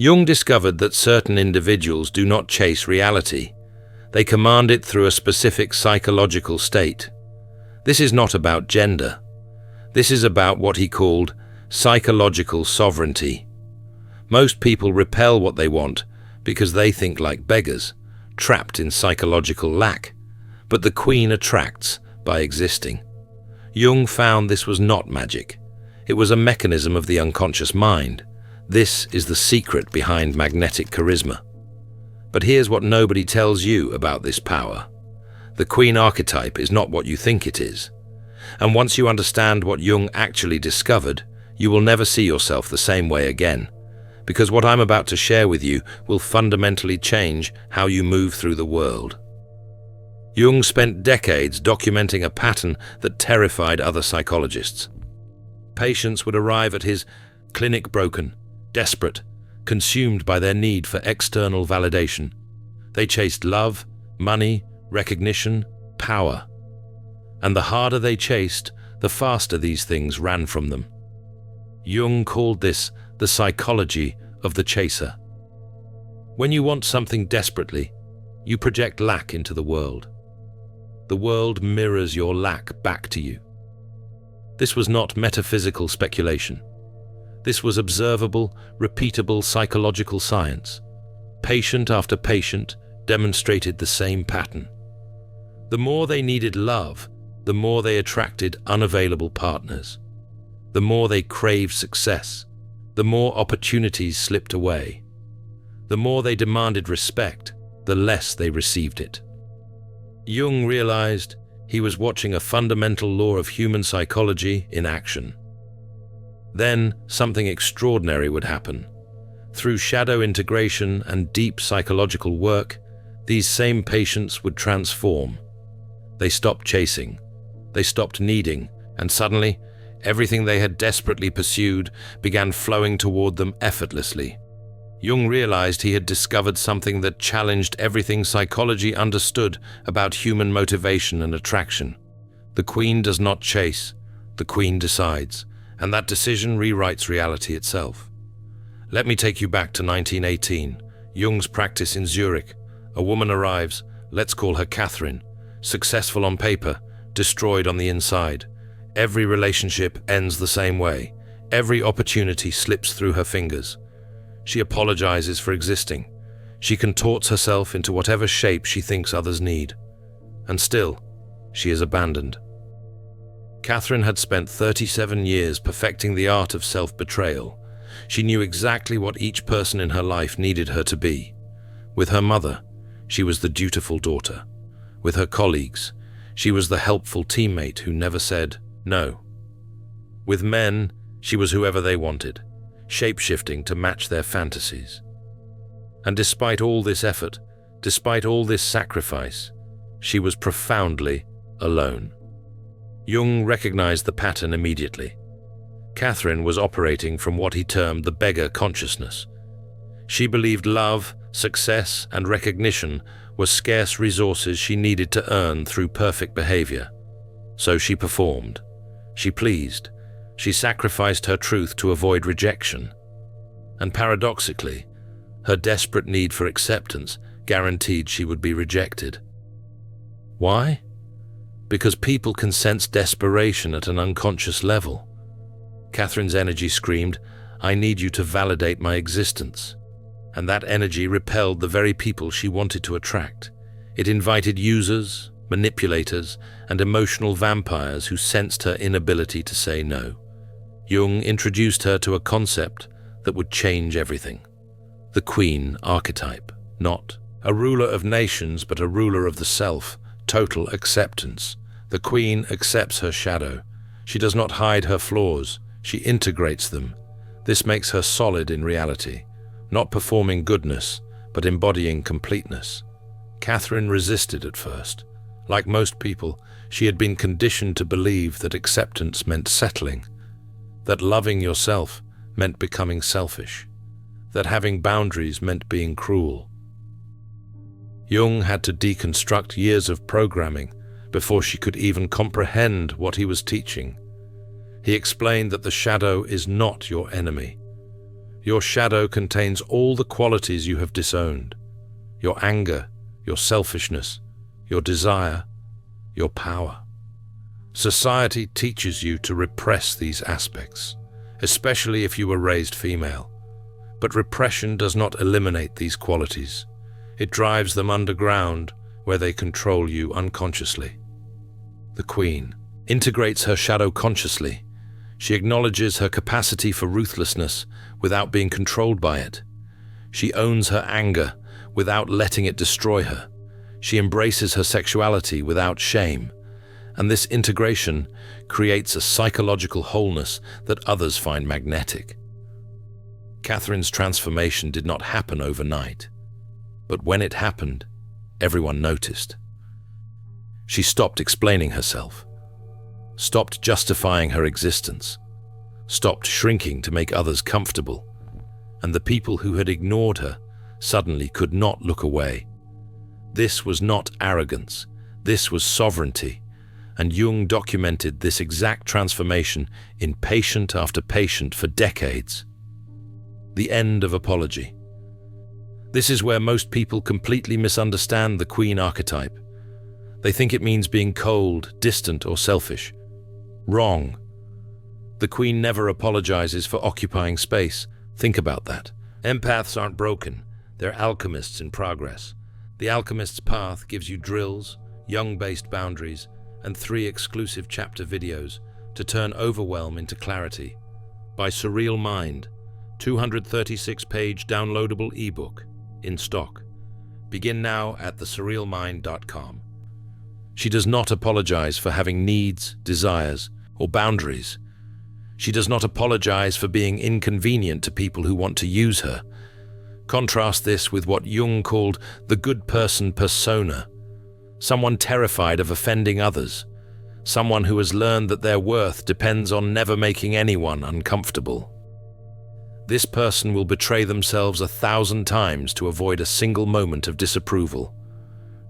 Jung discovered that certain individuals do not chase reality. They command it through a specific psychological state. This is not about gender. This is about what he called psychological sovereignty. Most people repel what they want because they think like beggars, trapped in psychological lack. But the queen attracts by existing. Jung found this was not magic. It was a mechanism of the unconscious mind. This is the secret behind magnetic charisma. But here's what nobody tells you about this power. The queen archetype is not what you think it is. And once you understand what Jung actually discovered, you will never see yourself the same way again. Because what I'm about to share with you will fundamentally change how you move through the world. Jung spent decades documenting a pattern that terrified other psychologists. Patients would arrive at his clinic broken, desperate, consumed by their need for external validation. They chased love, money, recognition, power. And the harder they chased, the faster these things ran from them. Jung called this the psychology of the chaser. When you want something desperately, you project lack into the world. The world mirrors your lack back to you. This was not metaphysical speculation. This was observable, repeatable psychological science. Patient after patient demonstrated the same pattern. The more they needed love, the more they attracted unavailable partners. The more they craved success, the more opportunities slipped away. The more they demanded respect, the less they received it. Jung realized he was watching a fundamental law of human psychology in action. Then something extraordinary would happen. Through shadow integration and deep psychological work, these same patients would transform. They stopped chasing, they stopped needing, and suddenly, everything they had desperately pursued began flowing toward them effortlessly. Jung realized he had discovered something that challenged everything psychology understood about human motivation and attraction. The queen does not chase, the queen decides, and that decision rewrites reality itself. Let me take you back to 1918, Jung's practice in Zurich. A woman arrives, let's call her Catherine, successful on paper, destroyed on the inside. Every relationship ends the same way. Every opportunity slips through her fingers. She apologizes for existing. She contorts herself into whatever shape she thinks others need. And still, she is abandoned. Catherine had spent 37 years perfecting the art of self-betrayal. She knew exactly what each person in her life needed her to be. With her mother, she was the dutiful daughter. With her colleagues, she was the helpful teammate who never said no. With men, she was whoever they wanted, shape-shifting to match their fantasies. And despite all this effort, despite all this sacrifice, she was profoundly alone. Jung recognized the pattern immediately. Catherine was operating from what he termed the beggar consciousness. She believed love, success, and recognition were scarce resources she needed to earn through perfect behavior. So she performed. She pleased. She sacrificed her truth to avoid rejection. And paradoxically, her desperate need for acceptance guaranteed she would be rejected. Why? Because people can sense desperation at an unconscious level. Catherine's energy screamed, "I need you to validate my existence." And that energy repelled the very people she wanted to attract. It invited users, manipulators, and emotional vampires who sensed her inability to say no. Jung introduced her to a concept that would change everything. The queen archetype, not a ruler of nations, but a ruler of the self, total acceptance. The queen accepts her shadow. She does not hide her flaws, she integrates them. This makes her solid in reality, not performing goodness, but embodying completeness. Catherine resisted at first. Like most people, she had been conditioned to believe that acceptance meant settling, that loving yourself meant becoming selfish, that having boundaries meant being cruel. Jung had to deconstruct years of programming before she could even comprehend what he was teaching. He explained that the shadow is not your enemy. Your shadow contains all the qualities you have disowned: your anger, your selfishness, your desire, your power. Society teaches you to repress these aspects, especially if you were raised female. But repression does not eliminate these qualities. It drives them underground, where they control you unconsciously. The Queen integrates her shadow consciously. She acknowledges her capacity for ruthlessness without being controlled by it. She owns her anger without letting it destroy her. She embraces her sexuality without shame. And this integration creates a psychological wholeness that others find magnetic. Catherine's transformation did not happen overnight, but when it happened, everyone noticed. She stopped explaining herself, stopped justifying her existence, stopped shrinking to make others comfortable, and the people who had ignored her suddenly could not look away. This was not arrogance, this was sovereignty, and Jung documented this exact transformation in patient after patient for decades. The end of apology. This is where most people completely misunderstand the Queen archetype. They think it means being cold, distant, or selfish. Wrong. The Queen never apologizes for occupying space. Think about that. Empaths aren't broken. They're alchemists in progress. The alchemist's path gives you drills, Jung-based boundaries, and 3 exclusive chapter videos to turn overwhelm into clarity. By Surreal Mind, 236-page downloadable ebook in stock. Begin now at thesurrealmind.com. She does not apologize for having needs, desires, or boundaries. She does not apologize for being inconvenient to people who want to use her. Contrast this with what Jung called the good person persona. Someone terrified of offending others. Someone who has learned that their worth depends on never making anyone uncomfortable. This person will betray themselves 1,000 times to avoid a single moment of disapproval.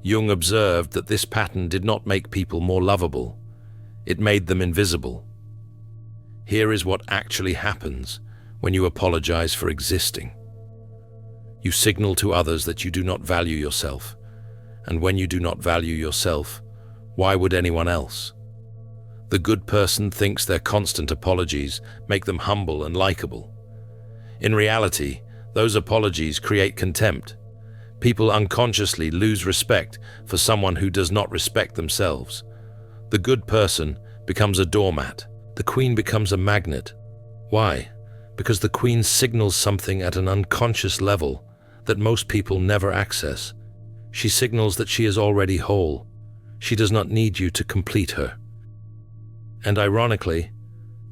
Jung observed that this pattern did not make people more lovable. It made them invisible. Here is what actually happens when you apologize for existing. You signal to others that you do not value yourself. And when you do not value yourself, why would anyone else? The good person thinks their constant apologies make them humble and likable. In reality, those apologies create contempt. People unconsciously lose respect for someone who does not respect themselves. The good person becomes a doormat. The Queen becomes a magnet. Why? Because the Queen signals something at an unconscious level that most people never access. She signals that she is already whole. She does not need you to complete her. And ironically,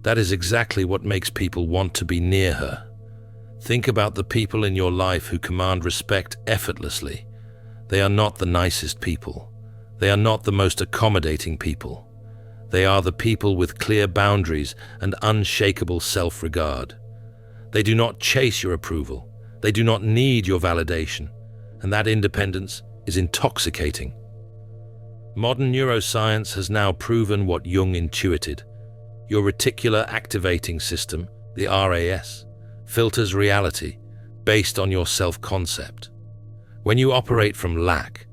that is exactly what makes people want to be near her. Think about the people in your life who command respect effortlessly. They are not the nicest people. They are not the most accommodating people. They are the people with clear boundaries and unshakable self-regard. They do not chase your approval. They do not need your validation. And that independence is intoxicating. Modern neuroscience has now proven what Jung intuited. Your reticular activating system, the RAS, filters reality based on your self-concept. When you operate from lack,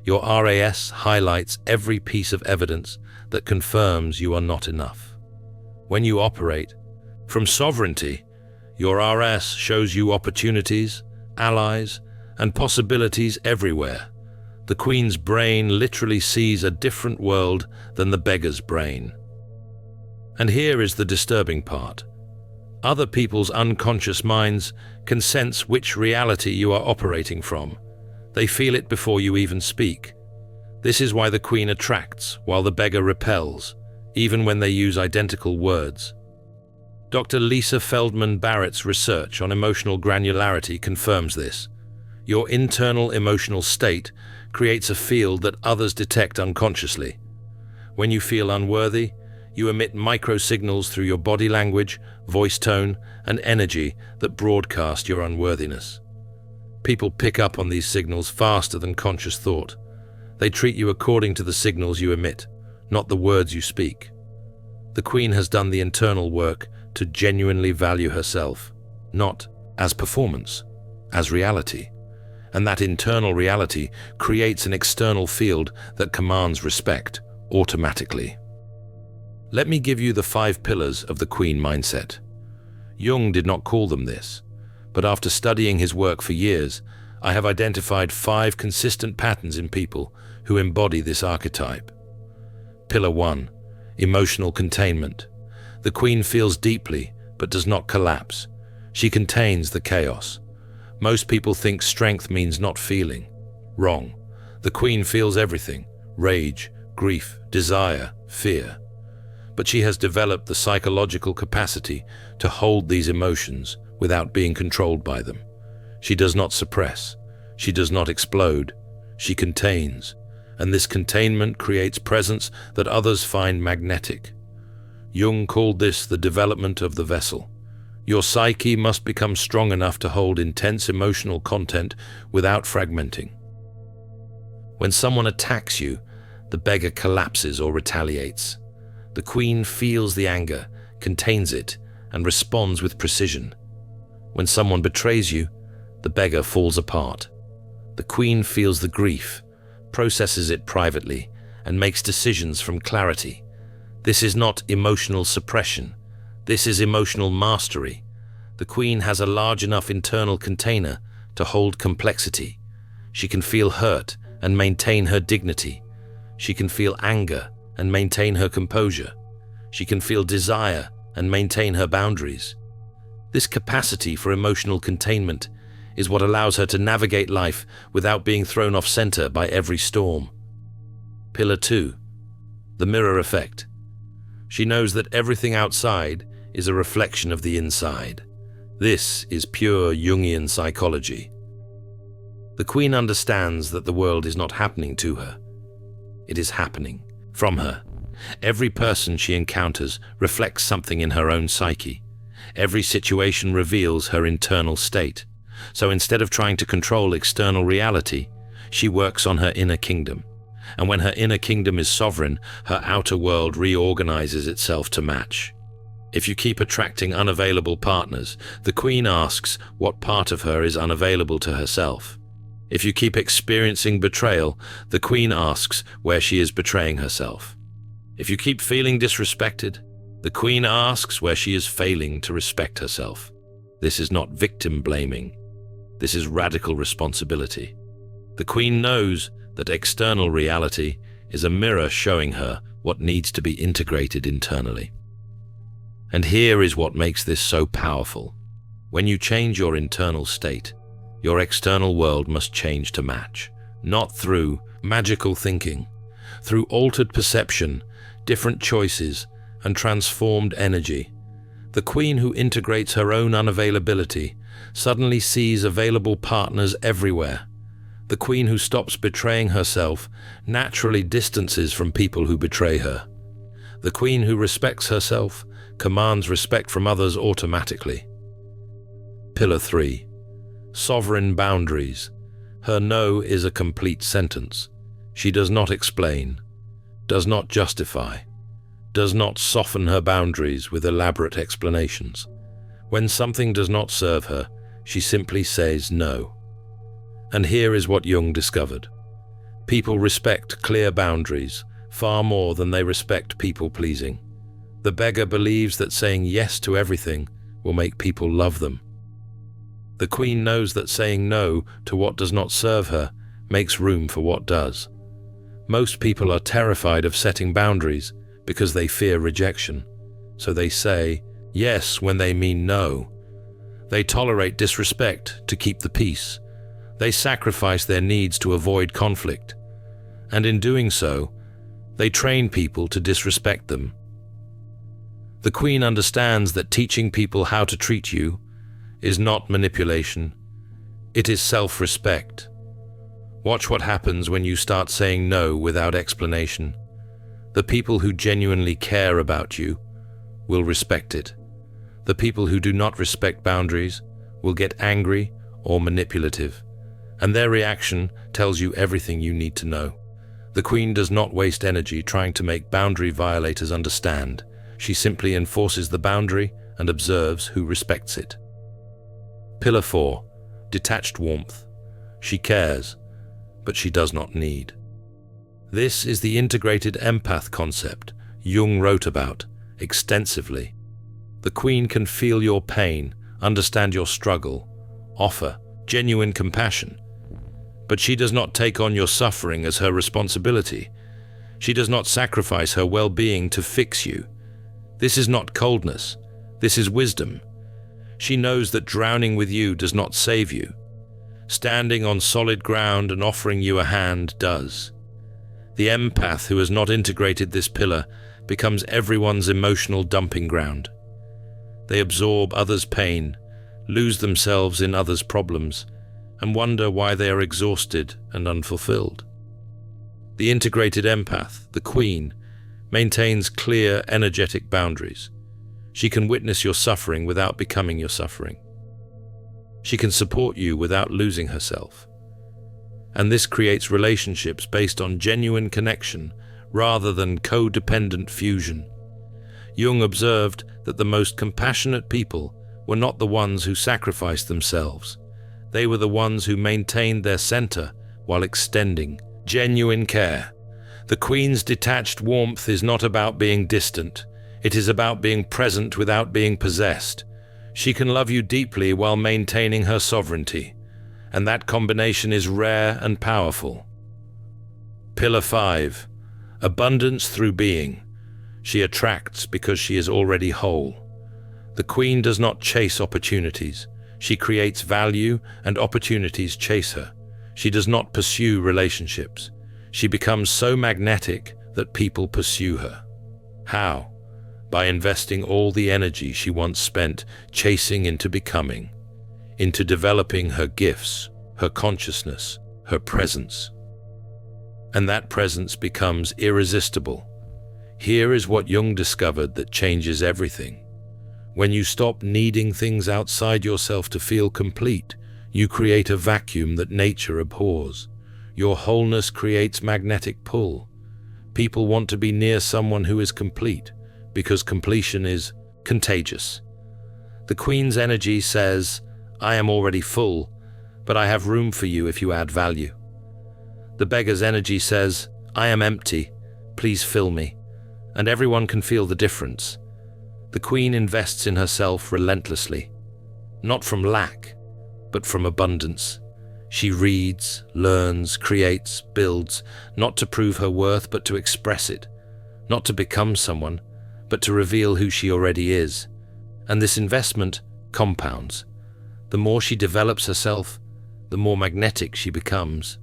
your RAS highlights every piece of evidence that confirms you are not enough. When you operate from sovereignty, your RAS shows you opportunities, allies, and possibilities everywhere. The Queen's brain literally sees a different world than the beggar's brain. And here is the disturbing part. Other people's unconscious minds can sense which reality you are operating from. They feel it before you even speak. This is why the Queen attracts while the beggar repels, even when they use identical words. Dr. Lisa Feldman Barrett's research on emotional granularity confirms this. Your internal emotional state creates a field that others detect unconsciously. When you feel unworthy, you emit microsignals through your body language, voice tone, and energy that broadcast your unworthiness. People pick up on these signals faster than conscious thought. They treat you according to the signals you emit, not the words you speak. The Queen has done the internal work to genuinely value herself, not as performance, as reality. And that internal reality creates an external field that commands respect automatically. Let me give you the 5 pillars of the Queen mindset. Jung did not call them this, but after studying his work for years, I have identified 5 consistent patterns in people who embody this archetype. Pillar 1. Emotional containment. The Queen feels deeply, but does not collapse. She contains the chaos. Most people think strength means not feeling. Wrong. The Queen feels everything: rage, grief, desire, fear. But she has developed the psychological capacity to hold these emotions without being controlled by them. She does not suppress. She does not explode. She contains. And this containment creates presence that others find magnetic. Jung called this the development of the vessel. Your psyche must become strong enough to hold intense emotional content without fragmenting. When someone attacks you, the beggar collapses or retaliates. The Queen feels the anger, contains it, and responds with precision. When someone betrays you, the beggar falls apart. The Queen feels the grief, processes it privately, and makes decisions from clarity. This is not emotional suppression. This is emotional mastery. The Queen has a large enough internal container to hold complexity. She can feel hurt and maintain her dignity. She can feel anger and maintain her composure. She can feel desire and maintain her boundaries. This capacity for emotional containment is what allows her to navigate life without being thrown off center by every storm. Pillar 2. The mirror effect. She knows that everything outside is a reflection of the inside. This is pure Jungian psychology. The Queen understands that the world is not happening to her. It is happening from her. Every person she encounters reflects something in her own psyche. Every situation reveals her internal state. So instead of trying to control external reality, she works on her inner kingdom. And when her inner kingdom is sovereign, her outer world reorganizes itself to match. If you keep attracting unavailable partners, the Queen asks what part of her is unavailable to herself. If you keep experiencing betrayal, the Queen asks where she is betraying herself. If you keep feeling disrespected, the Queen asks where she is failing to respect herself. This is not victim blaming. This is radical responsibility. The Queen knows that external reality is a mirror showing her what needs to be integrated internally. And here is what makes this so powerful. When you change your internal state, your external world must change to match, not through magical thinking, through altered perception, different choices, and transformed energy. The Queen who integrates her own unavailability suddenly sees available partners everywhere. The Queen who stops betraying herself naturally distances from people who betray her. The Queen who respects herself commands respect from others automatically. Pillar 3. Sovereign boundaries. Her no is a complete sentence. She does not explain, does not justify, does not soften her boundaries with elaborate explanations. When something does not serve her, she simply says no. And here is what Jung discovered. People respect clear boundaries far more than they respect people-pleasing. The beggar believes that saying yes to everything will make people love them. The Queen knows that saying no to what does not serve her makes room for what does. Most people are terrified of setting boundaries because they fear rejection, so they say yes when they mean no. They tolerate disrespect to keep the peace. They sacrifice their needs to avoid conflict. And in doing so, they train people to disrespect them. The Queen understands that teaching people how to treat you is not manipulation. It is self-respect. Watch what happens when you start saying no without explanation. The people who genuinely care about you will respect it. The people who do not respect boundaries will get angry or manipulative, and their reaction tells you everything you need to know. The Queen does not waste energy trying to make boundary violators understand. She simply enforces the boundary and observes who respects it. Pillar 4. Detached warmth. She cares, but she does not need. This is the integrated empath concept Jung wrote about extensively. The Queen can feel your pain, understand your struggle, offer genuine compassion. But she does not take on your suffering as her responsibility. She does not sacrifice her well-being to fix you. This is not coldness. This is wisdom. She knows that drowning with you does not save you. Standing on solid ground and offering you a hand does. The empath who has not integrated this pillar becomes everyone's emotional dumping ground. They absorb others' pain, lose themselves in others' problems, and wonder why they are exhausted and unfulfilled. The integrated empath, the Queen, maintains clear, energetic boundaries. She can witness your suffering without becoming your suffering. She can support you without losing herself. And this creates relationships based on genuine connection rather than codependent fusion. Jung observed that the most compassionate people were not the ones who sacrificed themselves. They were the ones who maintained their center while extending genuine care. The Queen's detached warmth is not about being distant. It is about being present without being possessed. She can love you deeply while maintaining her sovereignty, and that combination is rare and powerful. Pillar 5. Abundance through being. She attracts because she is already whole. The Queen does not chase opportunities. She creates value, and opportunities chase her. She does not pursue relationships. She becomes so magnetic that people pursue her. How? By investing all the energy she once spent chasing into becoming, into developing her gifts, her consciousness, her presence. And that presence becomes irresistible. Here is what Jung discovered that changes everything. When you stop needing things outside yourself to feel complete, you create a vacuum that nature abhors. Your wholeness creates magnetic pull. People want to be near someone who is complete, because completion is contagious. The Queen's energy says, I am already full, but I have room for you if you add value. The beggar's energy says, I am empty, please fill me. And everyone can feel the difference. The Queen invests in herself relentlessly, not from lack, but from abundance. She reads, learns, creates, builds, not to prove her worth, but to express it, not to become someone, but to reveal who she already is. And this investment compounds. The more she develops herself, the more magnetic she becomes.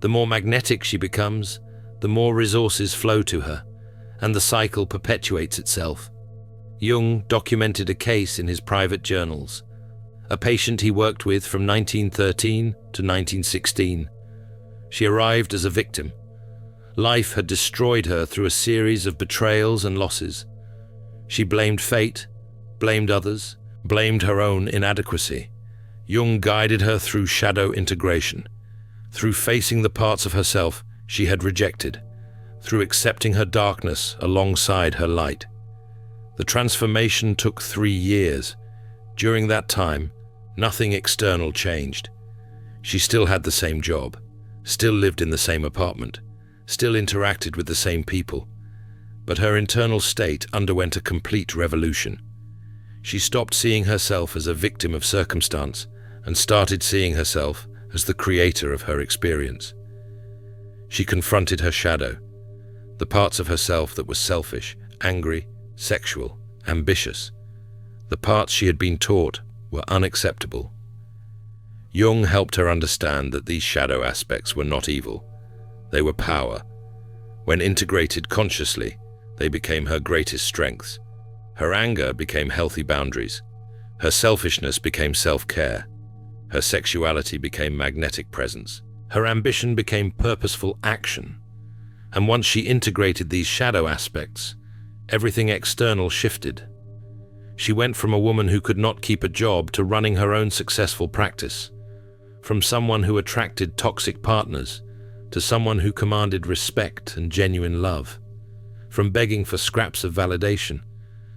The more magnetic she becomes, the more resources flow to her, and the cycle perpetuates itself. Jung documented a case in his private journals, a patient he worked with from 1913 to 1916. She arrived as a victim. Life had destroyed her through a series of betrayals and losses. She blamed fate, blamed others, blamed her own inadequacy. Jung guided her through shadow integration, through facing the parts of herself she had rejected, through accepting her darkness alongside her light. The transformation took 3 years. During that time, nothing external changed. She still had the same job, still lived in the same apartment, still interacted with the same people, but her internal state underwent a complete revolution. She stopped seeing herself as a victim of circumstance and started seeing herself as the creator of her experience. She confronted her shadow, the parts of herself that were selfish, angry, sexual, ambitious. The parts she had been taught were unacceptable. Jung helped her understand that these shadow aspects were not evil. They were power. When integrated consciously, they became her greatest strengths. Her anger became healthy boundaries. Her selfishness became self-care. Her sexuality became magnetic presence. Her ambition became purposeful action. And once she integrated these shadow aspects, everything external shifted. She went from a woman who could not keep a job to running her own successful practice, from someone who attracted toxic partners to someone who commanded respect and genuine love, from begging for scraps of validation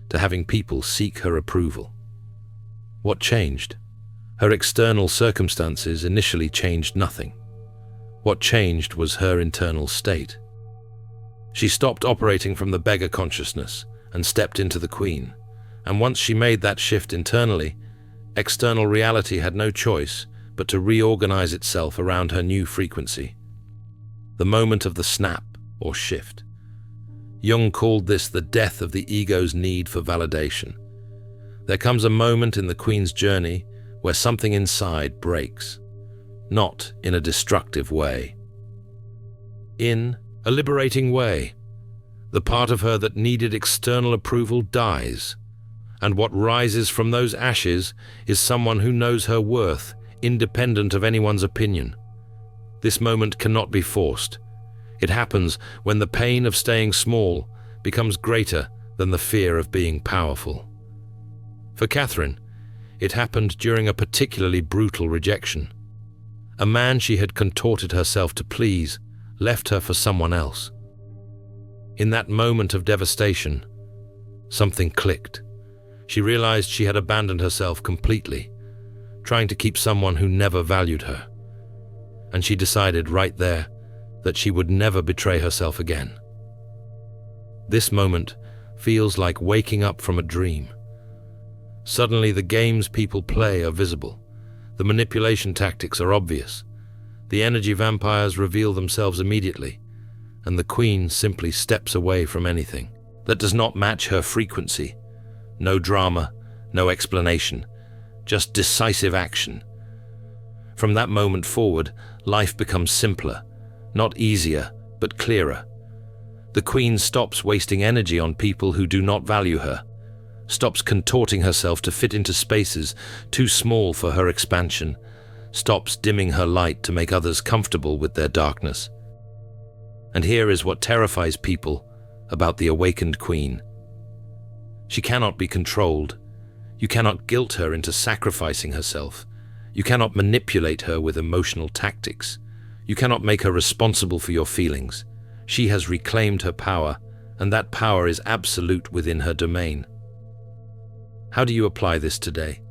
to having people seek her approval. What changed? Her external circumstances initially changed nothing. What changed was her internal state. She stopped operating from the beggar consciousness and stepped into the queen. And once she made that shift internally, external reality had no choice but to reorganize itself around her new frequency. The moment of the snap, or shift. Jung called this the death of the ego's need for validation. There comes a moment in the queen's journey where something inside breaks, not in a destructive way. In a liberating way. The part of her that needed external approval dies, and what rises from those ashes is someone who knows her worth, independent of anyone's opinion. This moment cannot be forced. It happens when the pain of staying small becomes greater than the fear of being powerful. For Catherine, it happened during a particularly brutal rejection. A man she had contorted herself to please left her for someone else. In that moment of devastation, something clicked. She realized she had abandoned herself completely, trying to keep someone who never valued her. And she decided right there that she would never betray herself again. This moment feels like waking up from a dream. Suddenly, the games people play are visible. The manipulation tactics are obvious. The energy vampires reveal themselves immediately, and the queen simply steps away from anything that does not match her frequency. No drama, no explanation, just decisive action. From that moment forward, life becomes simpler, not easier, but clearer. The queen stops wasting energy on people who do not value her, stops contorting herself to fit into spaces too small for her expansion, stops dimming her light to make others comfortable with their darkness. And here is what terrifies people about the awakened queen. She cannot be controlled. You cannot guilt her into sacrificing herself. You cannot manipulate her with emotional tactics. You cannot make her responsible for your feelings. She has reclaimed her power, and that power is absolute within her domain. How do you apply this today?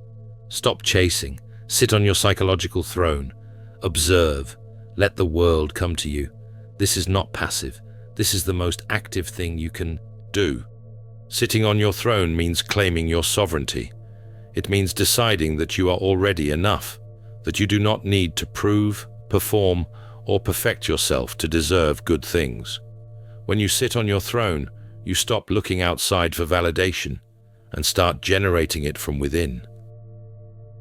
Stop chasing. Sit on your psychological throne. Observe. Let the world come to you. This is not passive. This is the most active thing you can do. Sitting on your throne means claiming your sovereignty. It means deciding that you are already enough, that you do not need to prove, perform, or perfect yourself to deserve good things. When you sit on your throne, you stop looking outside for validation and start generating it from within.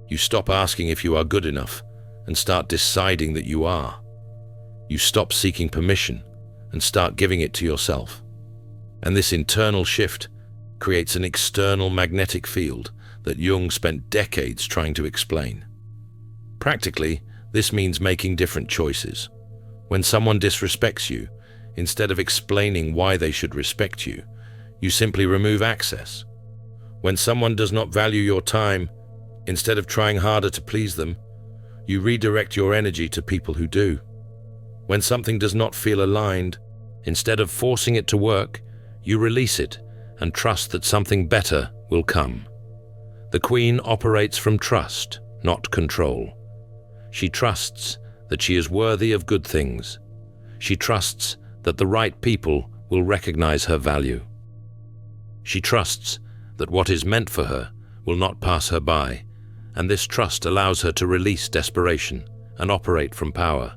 You stop asking if you are good enough and start deciding that you are. You stop seeking permission and start giving it to yourself. And this internal shift creates an external magnetic field that Jung spent decades trying to explain. Practically, this means making different choices. When someone disrespects you, instead of explaining why they should respect you, you simply remove access. When someone does not value your time, instead of trying harder to please them, you redirect your energy to people who do. When something does not feel aligned, instead of forcing it to work, you release it and trust that something better will come. The queen operates from trust, not control. She trusts that she is worthy of good things. She trusts that the right people will recognize her value. She trusts that what is meant for her will not pass her by, and this trust allows her to release desperation and operate from power.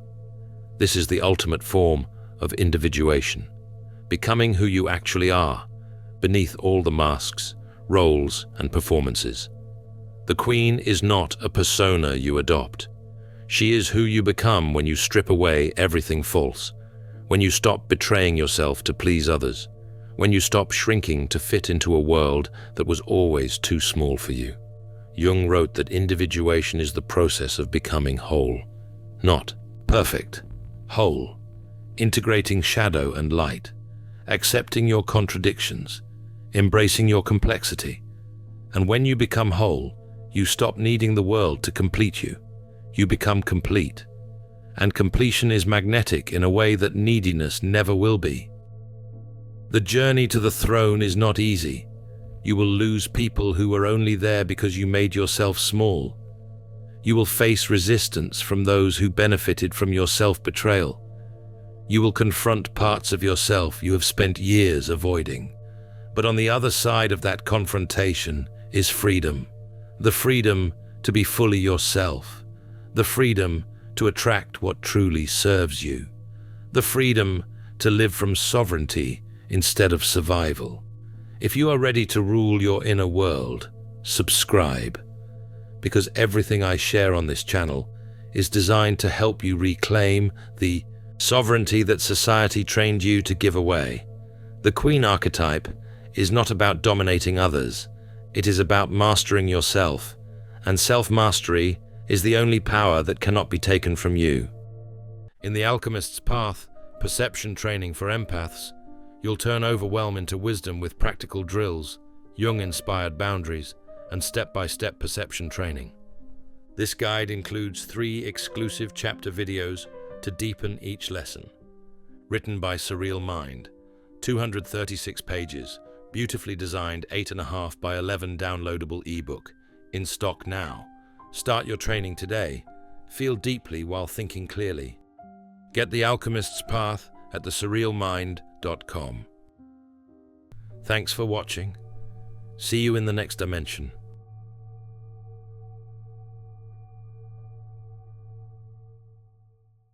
This is the ultimate form of individuation, becoming who you actually are, beneath all the masks, roles, and performances. The queen is not a persona you adopt. She is who you become when you strip away everything false, when you stop betraying yourself to please others, when you stop shrinking to fit into a world that was always too small for you. Jung wrote that individuation is the process of becoming whole, not perfect, whole, integrating shadow and light, accepting your contradictions, embracing your complexity. And when you become whole, you stop needing the world to complete you. You become complete. And completion is magnetic in a way that neediness never will be. The journey to the throne is not easy. You will lose people who were only there because you made yourself small. You will face resistance from those who benefited from your self-betrayal. You will confront parts of yourself you have spent years avoiding. But on the other side of that confrontation is freedom. The freedom to be fully yourself. The freedom to attract what truly serves you. The freedom to live from sovereignty instead of survival. If you are ready to rule your inner world, subscribe. Because everything I share on this channel is designed to help you reclaim the sovereignty that society trained you to give away. The Queen archetype is not about dominating others. It is about mastering yourself, and self-mastery is the only power that cannot be taken from you. In The Alchemist's Path, perception training for empaths, you'll turn overwhelm into wisdom with practical drills, Jung-inspired boundaries, and step-by-step perception training. This guide includes 3 exclusive chapter videos to deepen each lesson. Written by Surreal Mind, 236 pages, beautifully designed 8.5 by 11 downloadable ebook, in stock now. Start your training today. Feel deeply while thinking clearly. Get The Alchemist's Path at thesurrealmind.com. Thanks for watching. See you in the next dimension.